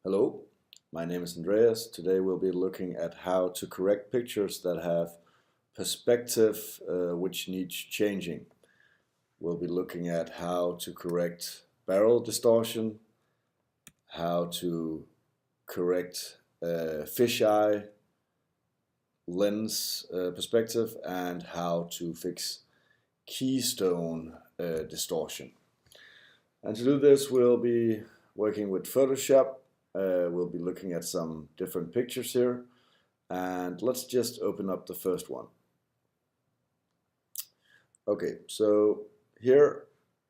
Hello, my name is Andreas. Today we'll be looking at how to correct pictures that have perspective which needs changing. We'll be looking at how to correct barrel distortion, how to correct fisheye lens perspective, and how to fix keystone distortion. And to do this, we'll be working with Photoshop. We'll be looking at some different pictures here, and let's just open up the first one. Okay, so here,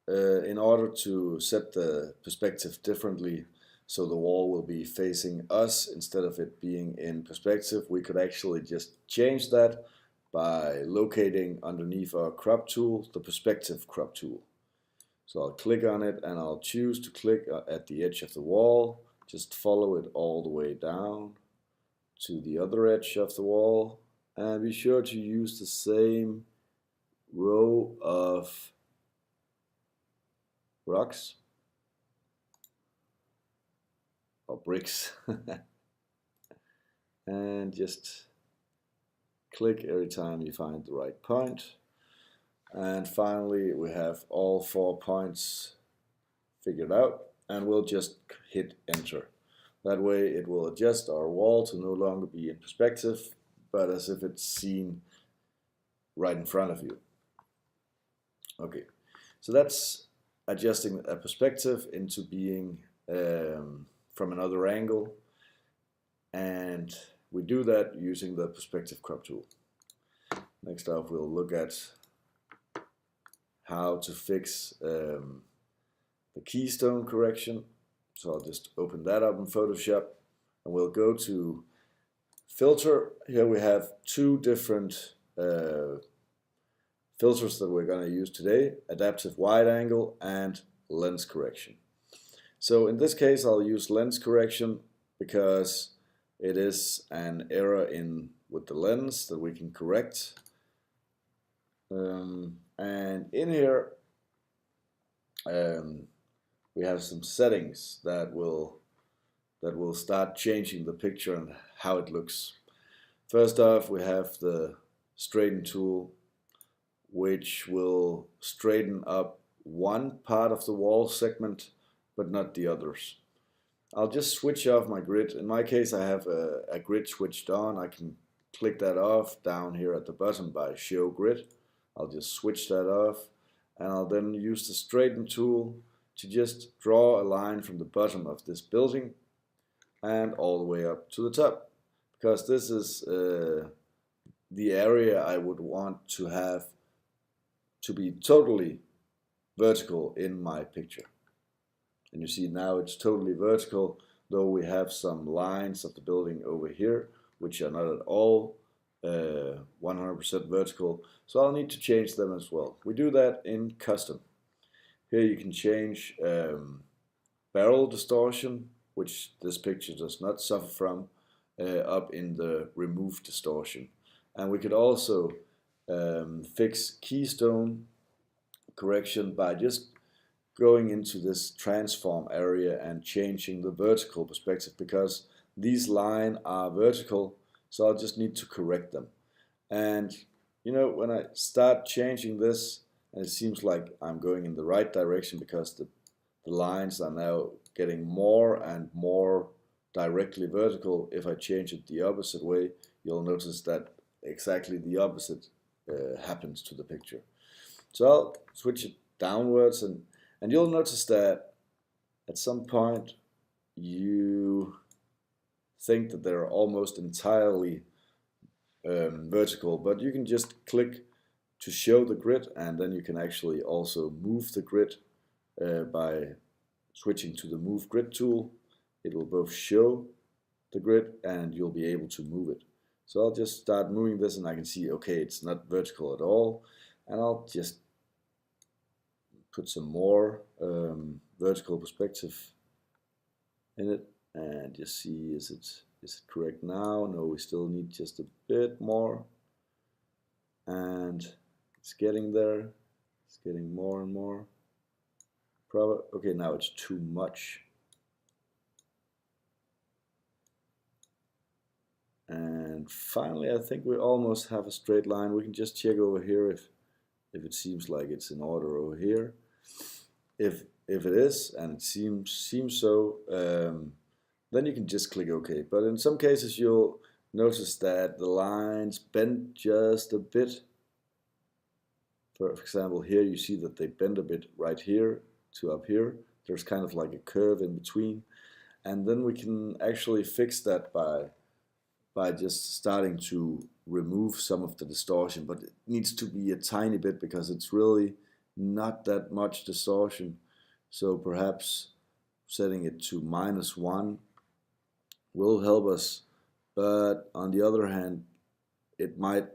in order to set the perspective differently, so the wall will be facing us instead of it being in perspective, we could actually just change that by locating underneath our crop tool, the perspective crop tool. So I'll click on it and I'll choose to click at the edge of the wall. Just follow it all the way down to the other edge of the wall, and be sure to use the same row of rocks or bricks and just click every time you find the right point. And finally we have all 4 points figured out, and we'll just hit enter. That way it will adjust our wall to no longer be in perspective, but as if it's seen right in front of you. Okay, so that's adjusting a perspective into being from another angle, and we do that using the perspective crop tool. Next up, we'll look at how to fix the keystone correction. So I'll just open that up in Photoshop, and we'll go to filter. Here we have 2 different filters that we're going to use today: adaptive wide angle and lens correction. So in this case I'll use lens correction because it is an error with the lens that we can correct. And in here we have some settings that will start changing the picture and how it looks. First off, we have the straighten tool, which will straighten up one part of the wall segment but not the others. I'll just switch off my grid. In my case I have a grid switched on. I can click that off down here at the bottom by show grid. I'll just switch that off, and I'll then use the straighten tool to just draw a line from the bottom of this building and all the way up to the top, because this is the area I would want to have to be totally vertical in my picture. And you see now it's totally vertical, though we have some lines of the building over here which are not at all 100% vertical, so I'll need to change them as well. We do that in custom. Here you can change barrel distortion, which this picture does not suffer from, up in the remove distortion. And we could also fix keystone correction by just going into this transform area and changing the vertical perspective, because these lines are vertical, so I'll just need to correct them. And you know, when I start changing this, and it seems like I'm going in the right direction because the lines are now getting more and more directly vertical. If I change it the opposite way, you'll notice that exactly the opposite happens to the picture. So I'll switch it downwards, and you'll notice that at some point you think that they're almost entirely vertical, but you can just click to show the grid, and then you can actually also move the grid by switching to the move grid tool. It will both show the grid and you'll be able to move it. So I'll just start moving this, and I can see, okay, it's not vertical at all, and I'll just put some more vertical perspective in it and just see, is it correct now? No, we still need just a bit more, and it's getting there. It's getting more and more. Okay, now it's too much. And finally, I think we almost have a straight line. We can just check over here if it seems like it's in order over here. If it is, and it seems so, then you can just click OK. But in some cases, you'll notice that the lines bend just a bit. For example, here you see that they bend a bit right here to up here. There's kind of like a curve in between. And then we can actually fix that by just starting to remove some of the distortion. But it needs to be a tiny bit because it's really not that much distortion. So perhaps setting it to -1 will help us. But on the other hand, it might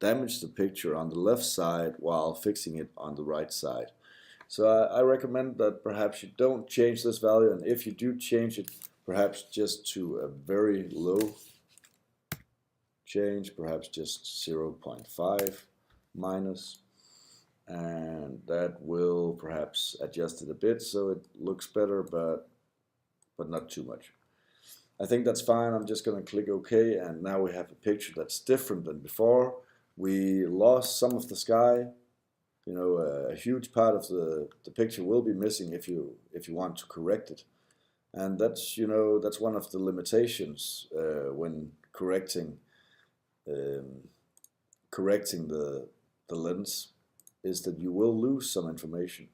damage the picture on the left side while fixing it on the right side. So I recommend that perhaps you don't change this value, and if you do change it, perhaps just to a very low change, perhaps just 0.5 minus, and that will perhaps adjust it a bit so it looks better, but not too much. I think that's fine. I'm just going to click OK, and now we have a picture that's different than before. We lost some of the sky. You know, a huge part of the picture will be missing if you want to correct it, and that's, you know, that's one of the limitations when correcting the lens, is that you will lose some information.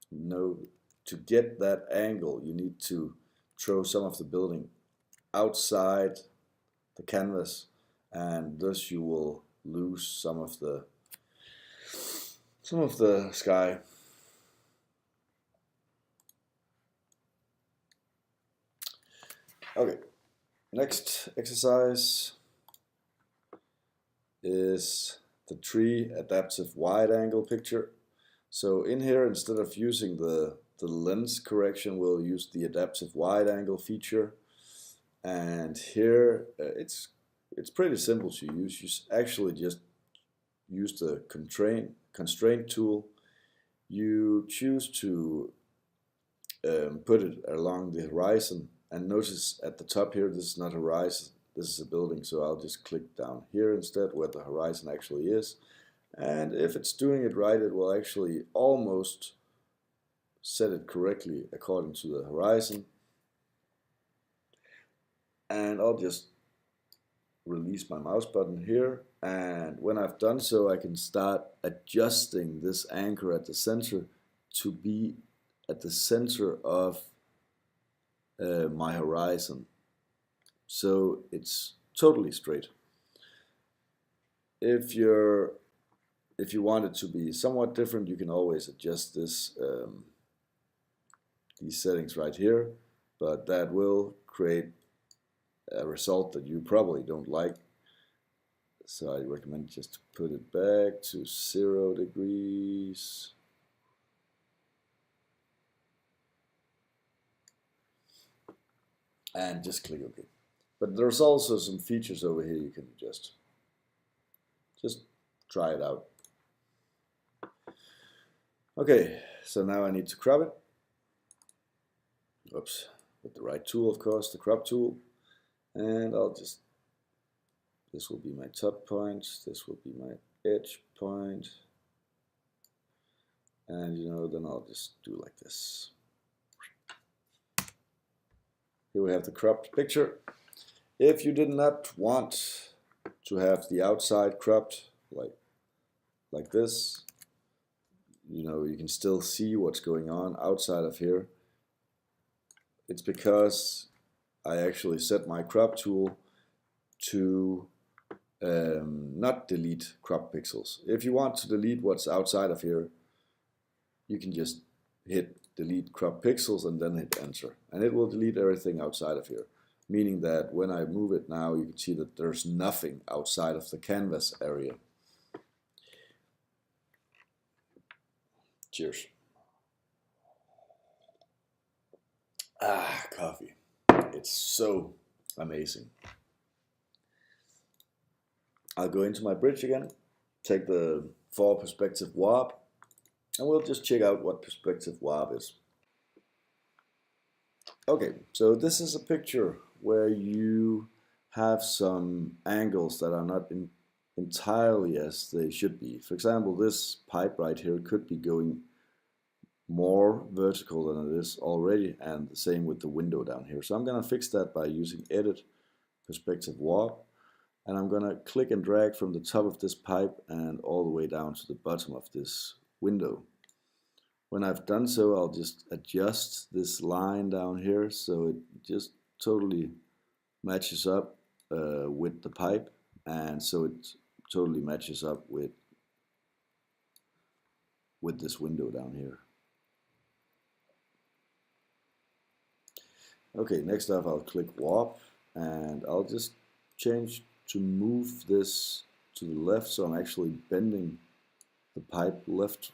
You know, to get that angle, you need to throw some of the building outside the canvas, and thus you will lose some of the sky. Okay, next exercise is the tree adaptive wide angle picture. So in here, instead of using the lens correction, we'll use the adaptive wide angle feature. And here it's pretty simple to use. You actually just use the constraint tool. You choose to put it along the horizon, and notice at the top here, this is not horizon, this is a building, so I'll just click down here instead where the horizon actually is. And if it's doing it right, it will actually almost set it correctly according to the horizon. And I'll just release my mouse button here, and when I've done so, I can start adjusting this anchor at the center to be at the center of my horizon, so it's totally straight. If you want it to be somewhat different, you can always adjust this these settings right here, but that will create a result that you probably don't like. So I recommend just to put it back to 0 degrees. And just click OK. But there's also some features over here you can just try it out. Okay, so now I need to crop it. Oops, with the right tool, of course, the crop tool. And this will be my top point, this will be my edge point. And you know, then I'll just do like this. Here we have the cropped picture. If you did not want to have the outside cropped like this, you know, you can still see what's going on outside of here. It's because I actually set my crop tool to not delete crop pixels. If you want to delete what's outside of here, you can just hit delete crop pixels and then hit enter, and it will delete everything outside of here, meaning that when I move it now, you can see that there's nothing outside of the canvas area. Cheers. Ah, coffee. It's so amazing. I'll go into my bridge again, take the 4 perspective warp, and we'll just check out what perspective warp is. Okay, so this is a picture where you have some angles that are not entirely as they should be. For example, this pipe right here could be going more vertical than it is already, and the same with the window down here. So I'm going to fix that by using Edit, Perspective Warp, and I'm going to click and drag from the top of this pipe and all the way down to the bottom of this window. When I've done so, I'll just adjust this line down here so it just totally matches up with the pipe, and so it totally matches up with this window down here. Okay, next up I'll click Warp, and I'll just change to move this to the left, so I'm actually bending the pipe left.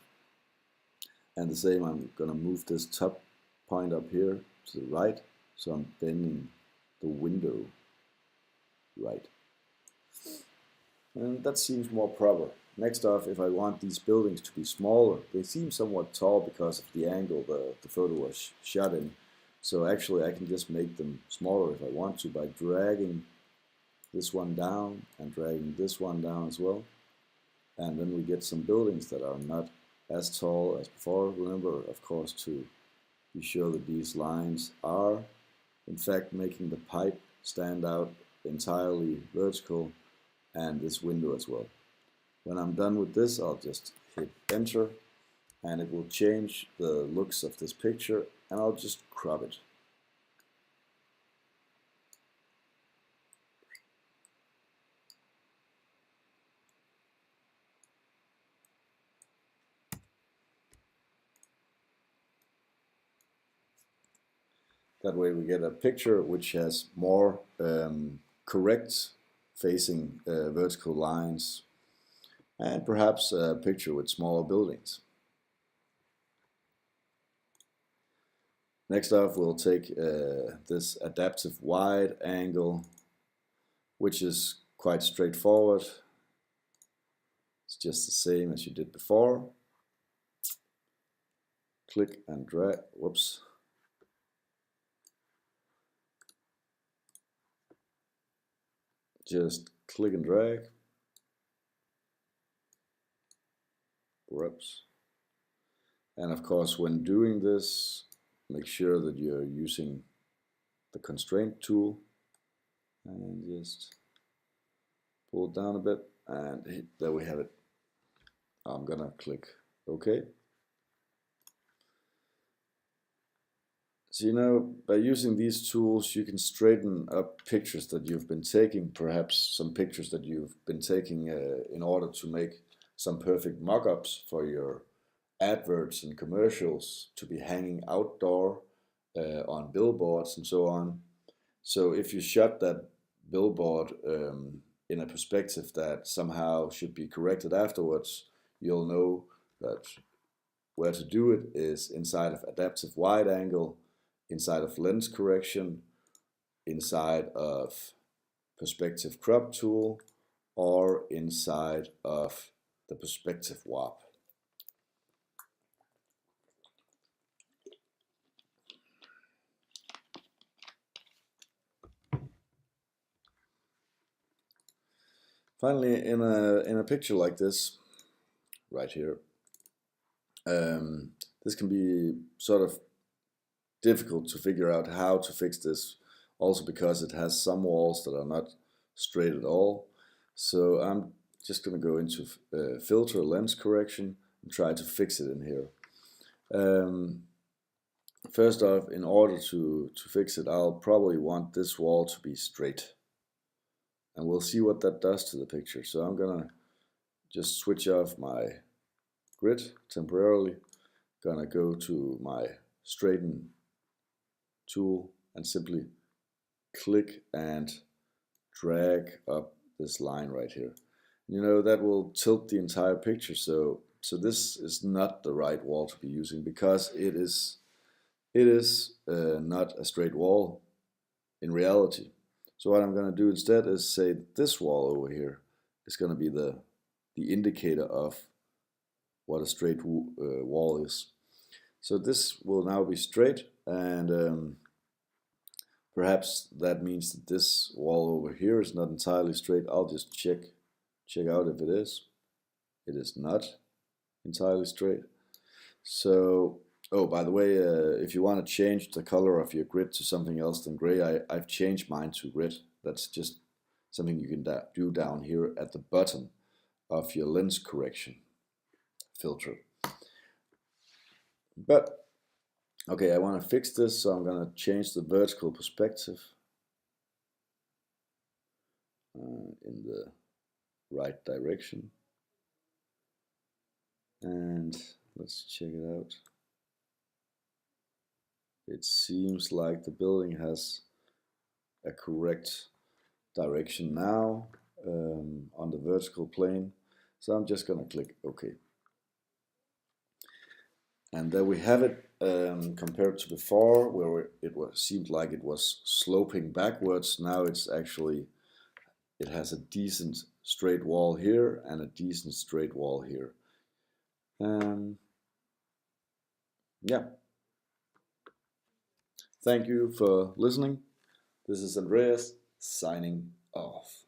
And the same, I'm going to move this top point up here to the right, so I'm bending the window right. And that seems more proper. Next off, if I want these buildings to be smaller, they seem somewhat tall because of the angle the photo was shot in. So actually I can just make them smaller if I want to by dragging this one down and dragging this one down as well. And then we get some buildings that are not as tall as before. Remember, of course, to be sure that these lines are in fact making the pipe stand out entirely vertical, and this window as well. When I'm done with this, I'll just hit enter, and it will change the looks of this picture, and I'll just crop it. That way we get a picture which has more correct facing vertical lines, and perhaps a picture with smaller buildings. Next up, we'll take this adaptive wide angle, which is quite straightforward. It's just the same as you did before. Click and drag, whoops. Just click and drag. Whoops. And of course, when doing this, make sure that you're using the constraint tool, and just pull it down a bit, and there we have it. I'm gonna click OK. So you know, by using these tools, you can straighten up pictures that you've been taking, perhaps some pictures that you've been taking in order to make some perfect mock-ups for your adverts and commercials to be hanging outdoor on billboards and so on. So if you shot that billboard in a perspective that somehow should be corrected afterwards, you'll know that where to do it is inside of adaptive wide angle, inside of lens correction, inside of perspective crop tool, or inside of the perspective warp. Finally, in a picture like this, right here, this can be sort of difficult to figure out how to fix this, also because it has some walls that are not straight at all. So I'm just going to go into filter lens correction and try to fix it in here. First off, in order to fix it, I'll probably want this wall to be straight, and we'll see what that does to the picture. So I'm gonna just switch off my grid temporarily, gonna go to my straighten tool and simply click and drag up this line right here. You know, that will tilt the entire picture, so this is not the right wall to be using, because it is not a straight wall in reality. So what I'm going to do instead is say this wall over here is going to be the indicator of what a straight wall is. So this will now be straight, and Perhaps that means that this wall over here is not entirely straight. I'll just check out if it is. It is not entirely straight. So, oh, by the way, if you want to change the color of your grid to something else than gray, I've changed mine to red. That's just something you can do down here at the bottom of your lens correction filter. But, okay, I want to fix this, so I'm going to change the vertical perspective in the right direction. And let's check it out. It seems like the building has a correct direction now on the vertical plane. So I'm just going to click OK. And there we have it, compared to before, where seemed like it was sloping backwards. Now it's actually, it has a decent straight wall here and a decent straight wall here. Yeah. Thank you for listening. This is Andreas signing off.